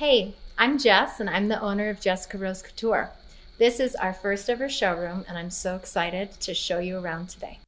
Hey, I'm Jess and I'm the owner of Jessica Rose Couture. This is our first ever showroom and I'm so excited to show you around today.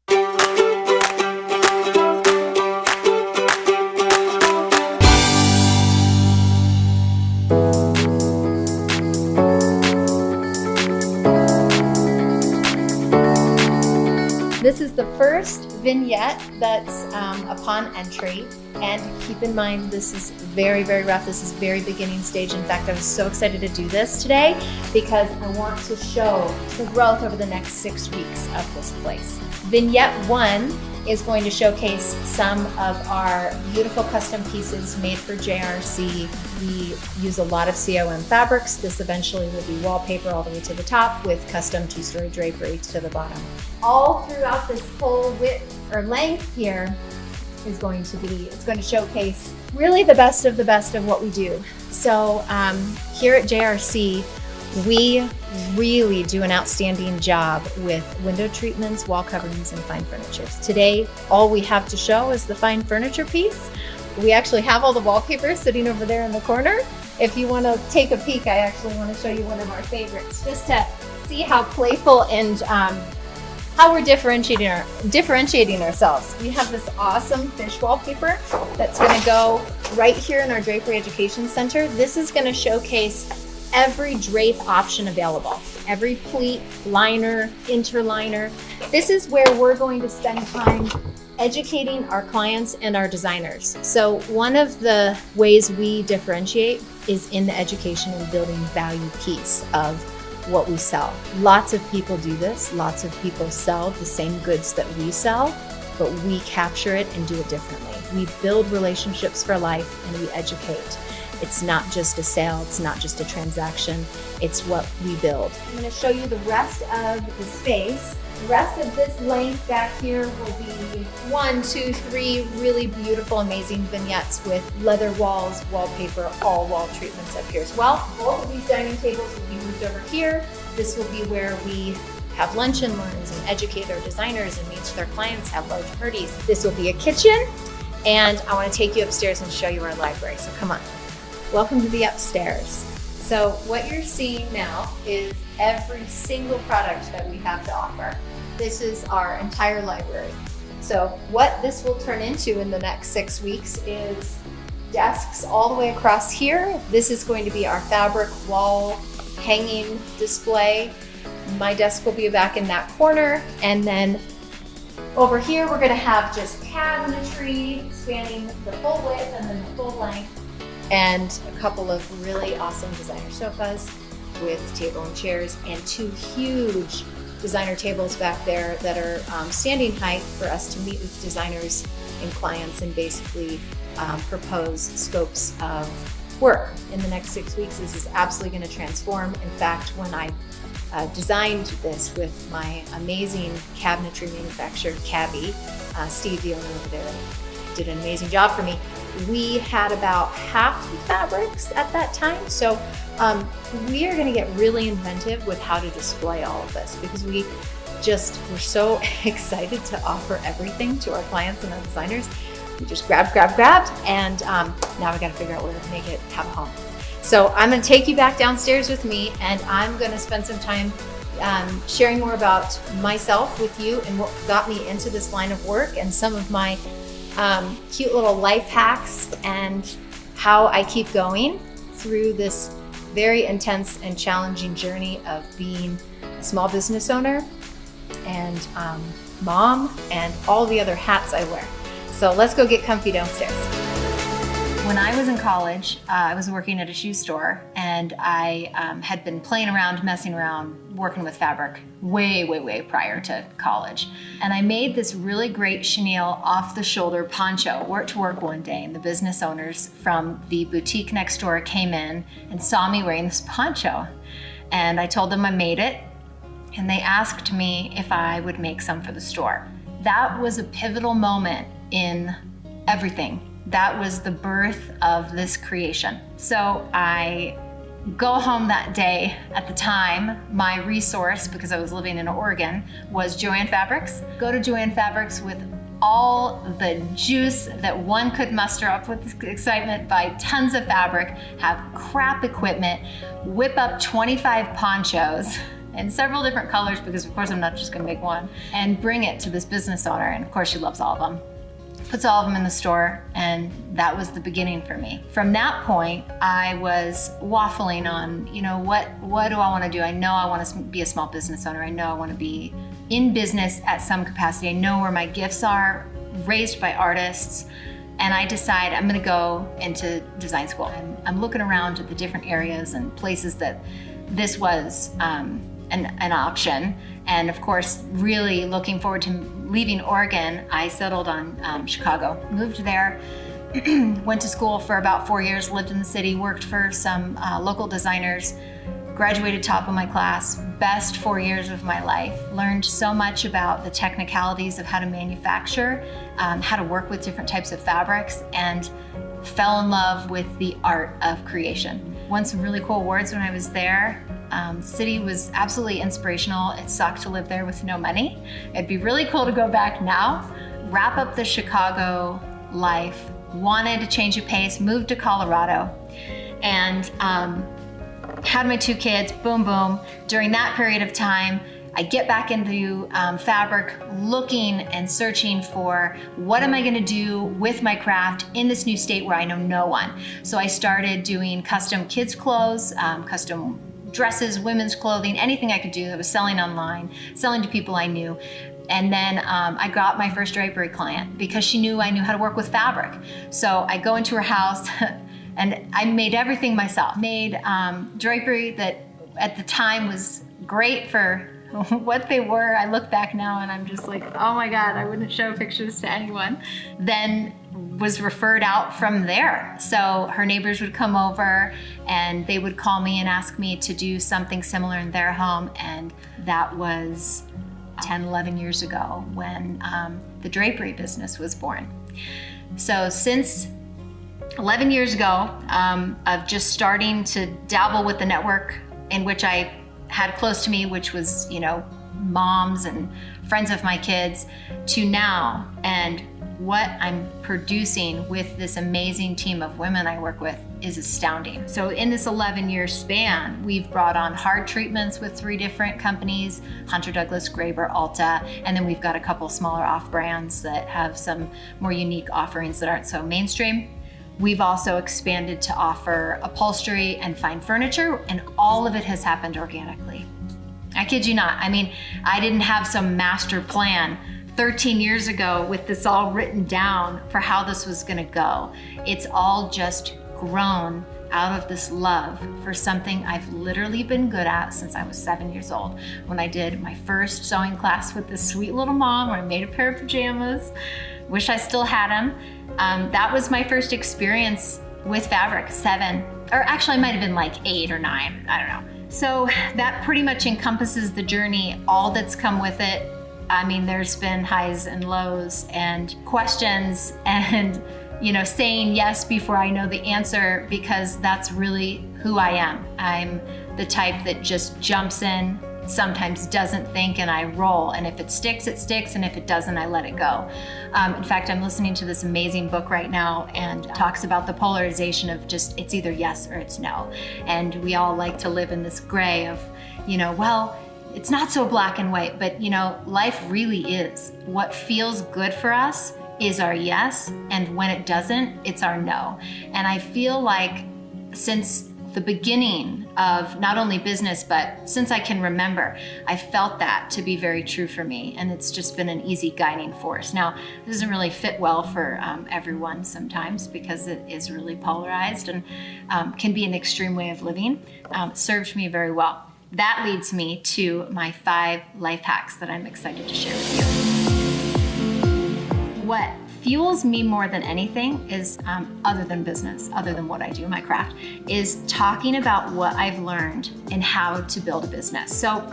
This is the first vignette that's upon entry, and keep in mind this is very, very rough. This is very beginning stage. In fact, I was so excited to do this today because I want to show the growth over the next 6 weeks of this place. Vignette 1 is going to showcase some of our beautiful custom pieces made for JRC. We use a lot of COM fabrics. This eventually will be wallpaper all the way to the top with custom 2-story drapery to the bottom. All throughout this whole width or length here is going to be, it's going to showcase really the best of what we do. So here at JRC, we really do an outstanding job with window treatments, wall coverings, and fine furniture. Today, all we have to show is the fine furniture piece. We actually have all the wallpaper sitting over there in the corner. If you want to take a peek, I actually want to show you one of our favorites, just to see how playful and how we're differentiating ourselves. We have this awesome fish wallpaper that's going to go right here in our Drapery Education Center. This is going to showcase every drape option available, every pleat, liner, interliner. This is where we're going to spend time educating our clients and our designers. So one of the ways we differentiate is in the education and building value piece of what we sell. Lots of people do this. Lots of people sell the same goods that we sell, but we capture it and do it differently. We build relationships for life and we educate. It's not just a sale, it's not just a transaction, it's what we build. I'm going to show you the rest of the space. The rest of this length back here will be 1, 2, 3 really beautiful, amazing vignettes with leather walls, wallpaper, all wall treatments up here as well. Both of these dining tables will be moved over here. This will be where we have lunch and learns and educate our designers and meet with our clients, have large parties. This will be a kitchen, and I want to take you upstairs and show you our library, so come on. Welcome to the upstairs. So what you're seeing now is every single product that we have to offer. This is our entire library. So what this will turn into in the next 6 weeks is desks all the way across here. This is going to be our fabric wall hanging display. My desk will be back in that corner. And then over here, we're gonna have just cabinetry spanning the full width and then the full length, and a couple of really awesome designer sofas with table and chairs, and 2 huge designer tables back there that are standing height for us to meet with designers and clients and basically propose scopes of work. In the next 6 weeks, this is absolutely going to transform. In fact, when I designed this with my amazing cabinetry manufacturer, Cabby, Steve, the owner over there, did an amazing job for me. We had about half the fabrics at that time. So we are gonna get really inventive with how to display all of this because we're so excited to offer everything to our clients and our designers. We just grabbed, and now we gotta figure out where to make it have a home. So I'm gonna take you back downstairs with me, and I'm gonna spend some time sharing more about myself with you and what got me into this line of work and some of my cute little life hacks and how I keep going through this very intense and challenging journey of being a small business owner and mom and all the other hats I wear. So let's go get comfy downstairs. When I was in college, I was working at a shoe store, and I had been playing around, messing around, working with fabric way prior to college. And I made this really great chenille off-the-shoulder poncho. Worked to work one day, and the business owners from the boutique next door came in and saw me wearing this poncho. And I told them I made it, and they asked me if I would make some for the store. That was a pivotal moment in everything. That was the birth of this creation. So I go home that day. At the time, my resource, because I was living in Oregon, was Joann Fabrics. Go to Joann Fabrics with all the juice that one could muster up with excitement, buy tons of fabric, have crap equipment, whip up 25 ponchos in several different colors, because of course I'm not just gonna make one, and bring it to this business owner. And of course she loves all of them. Puts all of them in the store, and that was the beginning for me. From that point, I was waffling on, what do I want to do? I know I want to be a small business owner. I know I want to be in business at some capacity. I know where my gifts are, raised by artists, and I decide I'm going to go into design school. I'm looking around at the different areas and places that this was an option. And of course, really looking forward to leaving Oregon, I settled on Chicago. Moved there, went to school for about 4 years, lived in the city, worked for some local designers, graduated top of my class, best 4 years of my life. Learned so much about the technicalities of how to manufacture, how to work with different types of fabrics, and fell in love with the art of creation. Won some really cool awards when I was there. City was absolutely inspirational. It sucked to live there with no money. It'd be really cool to go back now, wrap up the Chicago life, wanted to change the pace, moved to Colorado, and had my 2 kids, boom, boom. During that period of time, I get back into fabric, looking and searching for what am I gonna do with my craft in this new state where I know no one. So I started doing custom kids clothes, custom dresses, women's clothing, anything I could do. I was selling online, selling to people I knew. And then I got my first drapery client because she knew I knew how to work with fabric. So I go into her house and I made everything myself. Made drapery that at the time was great for what they were. I look back now and I'm just like, oh my God, I wouldn't show pictures to anyone. Then was referred out from there. So her neighbors would come over and they would call me and ask me to do something similar in their home. And that was 10, 11 years ago when the drapery business was born. So since 11 years ago of just starting to dabble with the network in which I had close to me, which was, moms and friends of my kids, to now, and what I'm producing with this amazing team of women I work with is astounding. So in this 11-year span, we've brought on hard treatments with 3 different companies, Hunter Douglas, Graber, Alta, and then we've got a couple smaller off brands that have some more unique offerings that aren't so mainstream. We've also expanded to offer upholstery and fine furniture, and all of it has happened organically. I kid you not. I mean, I didn't have some master plan 13 years ago with this all written down for how this was gonna go. It's all just grown out of this love for something I've literally been good at since I was 7 years old. When I did my first sewing class with this sweet little mom, where I made a pair of pajamas, wish I still had them. That was my first experience with fabric, 7, or actually I might have been like 8 or 9, I don't know. So that pretty much encompasses the journey, all that's come with it. I mean, there's been highs and lows and questions and, saying yes before I know the answer, because that's really who I am. I'm the type that just jumps in, sometimes doesn't think, and I roll. And if it sticks, it sticks. And if it doesn't, I let it go. In fact, I'm listening to this amazing book right now and talks about the polarization of just, it's either yes or it's no. And we all like to live in this gray of, well, it's not so black and white, but life really is. What feels good for us is our yes, and when it doesn't, it's our no. And I feel like since the beginning of not only business, but since I can remember, I felt that to be very true for me, and it's just been an easy guiding force. Now, it doesn't really fit well for everyone sometimes, because it is really polarized and can be an extreme way of living. It served me very well. That leads me to my 5 life hacks that I'm excited to share with you. What fuels me more than anything is, other than business, other than what I do, my craft, is talking about what I've learned and how to build a business. So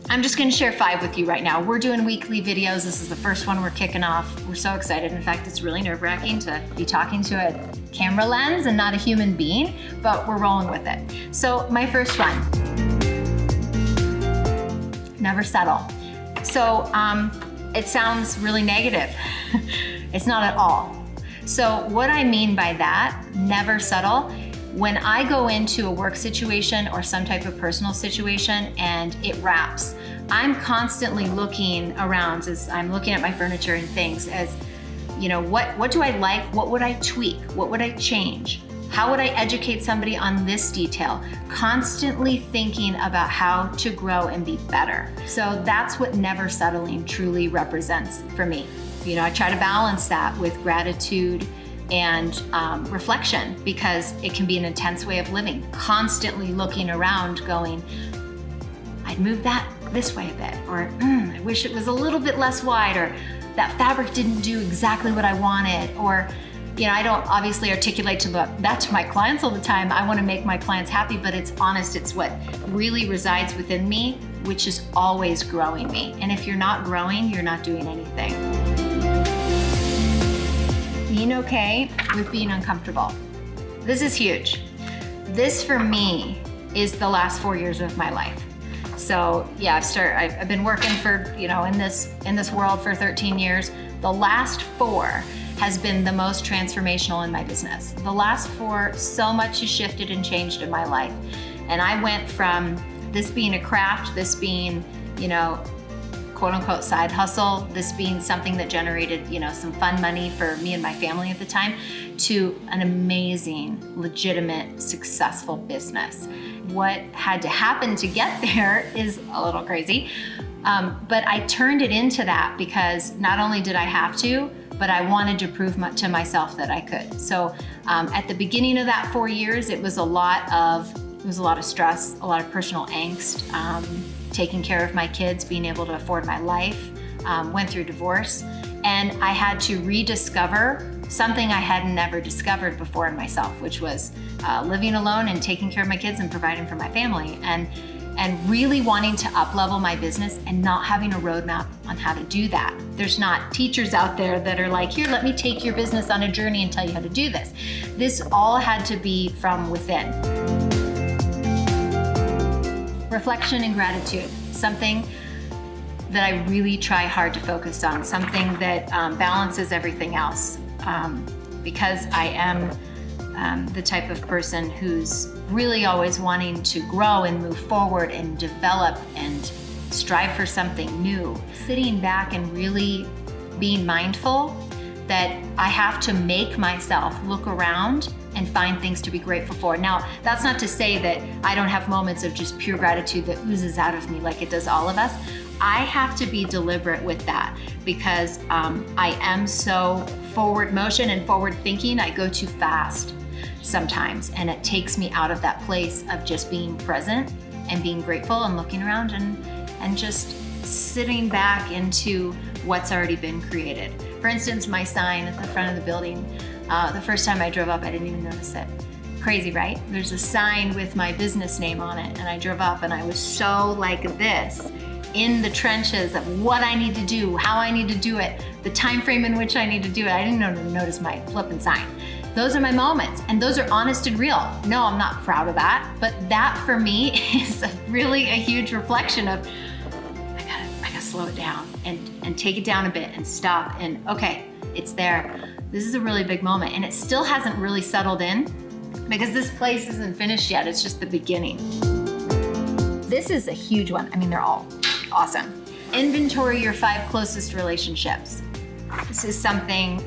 I'm just gonna share 5 with you right now. We're doing weekly videos. This is the first one we're kicking off. We're so excited. In fact, it's really nerve-wracking to be talking to a camera lens and not a human being, but we're rolling with it. So my first one, never settle. So it sounds really negative. It's not at all. So what I mean by that, never settle, when I go into a work situation or some type of personal situation and it wraps, I'm constantly looking around as I'm looking at my furniture and things as, you know, what do I like? What would I tweak? What would I change? How would I educate somebody on this detail? Constantly thinking about how to grow and be better. So that's what never settling truly represents for me. You know, I try to balance that with gratitude and reflection, because it can be an intense way of living, constantly looking around going, I'd move that this way a bit, or I wish it was a little bit less wide, or that fabric didn't do exactly what I wanted, or, you know, I don't obviously articulate that to my clients all the time. I want to make my clients happy, but it's honest, it's what really resides within me, which is always growing me. And if you're not growing, you're not doing anything. Being okay with being uncomfortable. This is huge. This for me is the last 4 years of my life. So yeah, I've been working for, you know, in this world for 13 years. The last 4 has been the most transformational in my business. The last 4, so much has shifted and changed in my life. And I went from this being a craft, this being, you know, quote unquote side hustle, this being something that generated, you know, some fun money for me and my family at the time, to an amazing, legitimate, successful business. What had to happen to get there is a little crazy, but I turned it into that because not only did I have to, but I wanted to prove to myself that I could. So at the beginning of that 4 years, it was a lot of stress, a lot of personal angst, taking care of my kids, being able to afford my life, went through divorce, and I had to rediscover something I had never discovered before in myself, which was living alone and taking care of my kids and providing for my family, and really wanting to up-level my business and not having a roadmap on how to do that. There's not teachers out there that are like, here, let me take your business on a journey and tell you how to do this. This all had to be from within. Reflection and gratitude, something that I really try hard to focus on, something that balances everything else. Because I am the type of person who's really always wanting to grow and move forward and develop and strive for something new. Sitting back and really being mindful that I have to make myself look around and find things to be grateful for. Now, that's not to say that I don't have moments of just pure gratitude that oozes out of me like it does all of us. I have to be deliberate with that because I am so forward motion and forward thinking. I go too fast sometimes, and it takes me out of that place of just being present and being grateful and looking around and just sitting back into what's already been created. For instance, my sign at the front of the building, the first time I drove up, I didn't even notice it. Crazy, right? There's a sign with my business name on it, and I drove up and I was so like this, in the trenches of what I need to do, how I need to do it, the time frame in which I need to do it. I didn't even notice my flipping sign. Those are my moments, and those are honest and real. No, I'm not proud of that, but that for me is really a huge reflection of, I gotta slow it down and take it down a bit and stop and, okay, it's there. This is a really big moment, and it still hasn't really settled in because this place isn't finished yet. It's just the beginning. This is a huge one. I mean, they're all awesome. Inventory your 5 closest relationships. This is something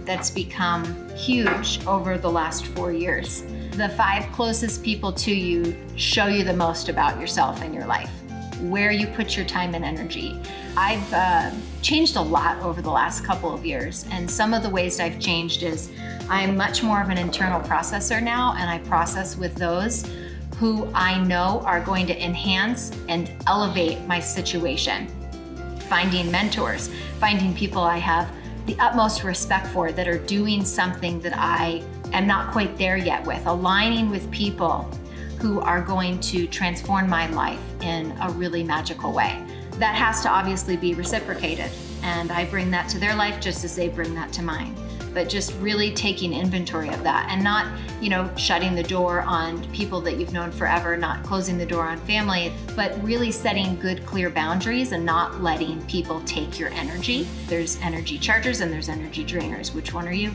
that's become huge over the last 4 years. The 5 closest people to you show you the most about yourself and your life, where you put your time and energy. I've changed a lot over the last couple of years, and some of the ways I've changed is I'm much more of an internal processor now, and I process with those who I know are going to enhance and elevate my situation. Finding mentors, finding people I have the utmost respect for that are doing something that I am not quite there yet with, aligning with people who are going to transform my life in a really magical way. That has to obviously be reciprocated, and I bring that to their life just as they bring that to mine. but just really taking inventory of that and not, shutting the door on people that you've known forever, not closing the door on family, but really setting good, clear boundaries and not letting people take your energy. There's energy chargers and there's energy drainers. Which one are you?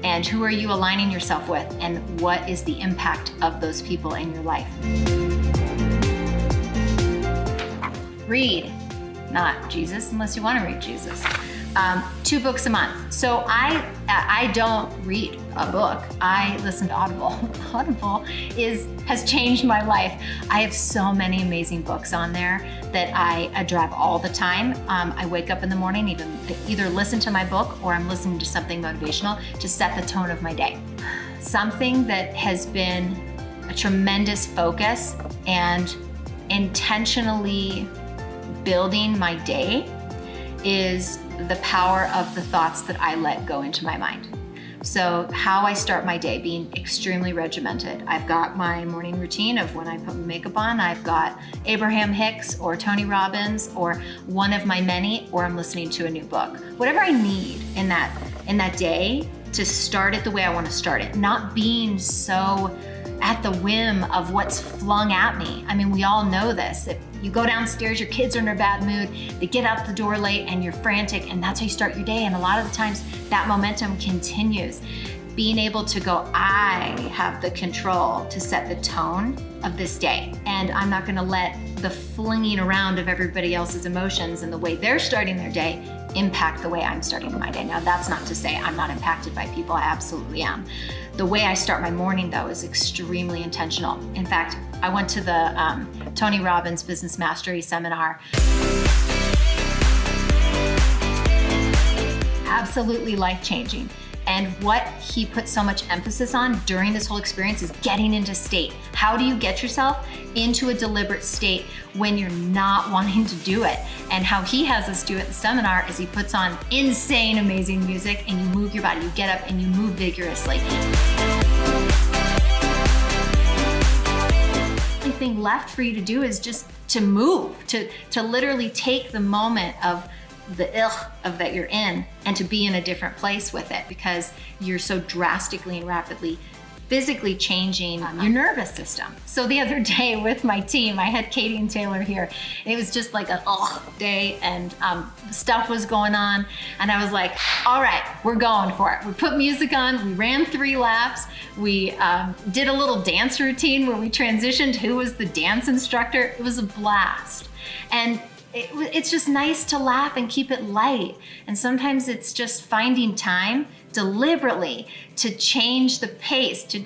And who are you aligning yourself with? And what is the impact of those people in your life? Read, not Jesus, unless you want to read Jesus. 2 books a month. So I don't read a book. I listen to Audible. Audible has changed my life. I have so many amazing books on there that I drive all the time. I wake up in the morning, either listen to my book or I'm listening to something motivational to set the tone of my day. Something that has been a tremendous focus and intentionally building my day is the power of the thoughts that I let go into my mind. So how I start my day, being extremely regimented. I've got my morning routine of when I put my makeup on. I've got Abraham Hicks or Tony Robbins or one of my many, or I'm listening to a new book. Whatever I need in that day to start it the way I want to start it, not being so at the whim of what's flung at me. I mean, we all know this. If you go downstairs, your kids are in a bad mood, they get out the door late and you're frantic, and that's how you start your day. And a lot of the times that momentum continues. Being able to go, I have the control to set the tone of this day. And I'm not gonna let the flinging around of everybody else's emotions and the way they're starting their day impact the way I'm starting my day. Now, that's not to say I'm not impacted by people, I absolutely am. The way I start my morning, though, is extremely intentional. In fact, I went to the Tony Robbins Business Mastery Seminar. Absolutely life-changing. And what he put so much emphasis on during this whole experience is getting into state. How do you get yourself into a deliberate state when you're not wanting to do it? And how he has us do it at the seminar is he puts on insane, amazing music and you move your body. You get up and you move vigorously. The only thing left for you to do is just to move, to literally take the moment of the of that you're in and to be in a different place with it, because you're so drastically and rapidly physically changing your nervous system. So the other day with my team, I had Katie and Taylor here. It was just like a day, and stuff was going on, and I was like, all right, we're going for it. We put music on, we ran 3 laps, we did a little dance routine where we transitioned who was the dance instructor. It was a blast. And it's just nice to laugh and keep it light. And sometimes it's just finding time deliberately to change the pace, to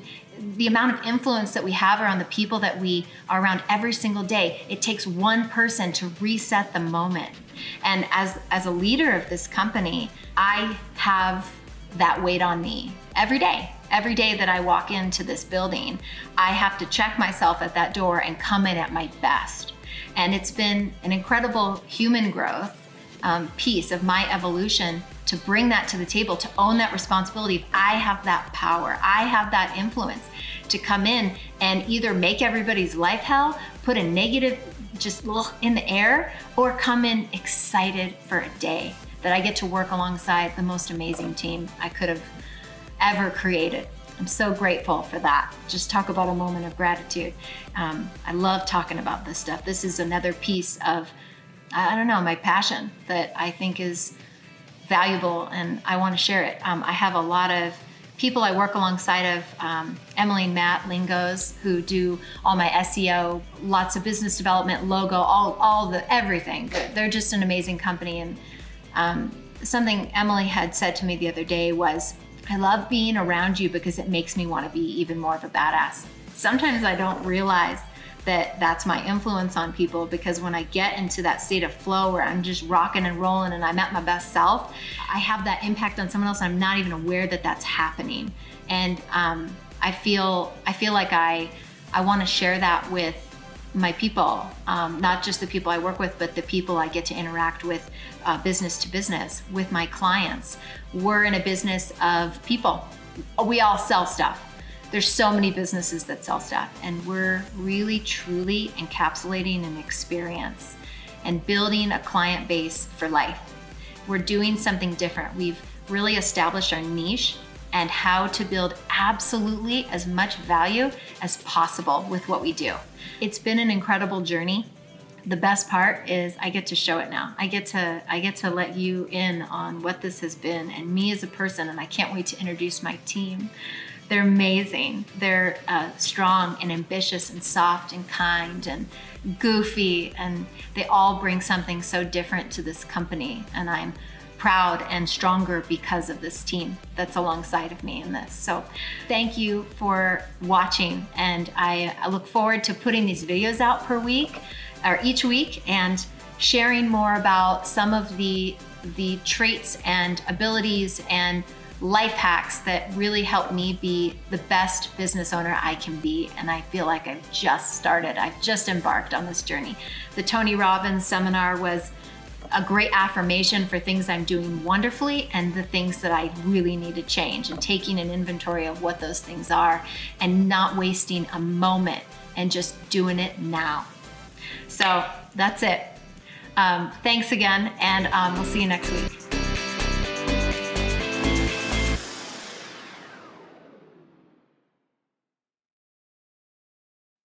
the amount of influence that we have around the people that we are around every single day. It takes one person to reset the moment. And as a leader of this company, I have that weight on me every day. Every day that I walk into this building, I have to check myself at that door and come in at my best. And it's been an incredible human growth piece of my evolution to bring that to the table, to own that responsibility. I have that power, I have that influence to come in and either make everybody's life hell, put a negative just in the air, or come in excited for a day that I get to work alongside the most amazing team I could have ever created. I'm so grateful for that. Just talk about a moment of gratitude. I love talking about this stuff. This is another piece of, I don't know, my passion that I think is valuable, and I want to share it. I have a lot of people I work alongside of, Emily and Matt Lingos, who do all my SEO, lots of business development, logo, all the everything. They're just an amazing company. And something Emily had said to me the other day was, I love being around you because it makes me want to be even more of a badass. Sometimes I don't realize that that's my influence on people, because when I get into that state of flow where I'm just rocking and rolling and I'm at my best self, I have that impact on someone else. I'm not even aware that that's happening. And I feel like I want to share that with my people, not just the people I work with, but the people I get to interact with business to business with my clients. We're in a business of people. We all sell stuff. There's so many businesses that sell stuff, and we're really truly encapsulating an experience and building a client base for life. We're doing something different. We've really establish our niche and how to build absolutely as much value as possible with what we do. It's been an incredible journey. The best part is I get to show it now. I get to let you in on what this has been and me as a person, and I can't wait to introduce my team. They're amazing. They're strong and ambitious and soft and kind and goofy, and they all bring something so different to this company, and I'm proud and stronger because of this team that's alongside of me in this. So thank you for watching, and I look forward to putting these videos out per week or each week and sharing more about some of the traits and abilities and life hacks that really help me be the best business owner I can be. And I feel like I've just started. I've just embarked on this journey. The Tony Robbins seminar was a great affirmation for things I'm doing wonderfully and the things that I really need to change, and taking an inventory of what those things are and not wasting a moment and just doing it now. So that's it. Thanks again, and we'll see you next week.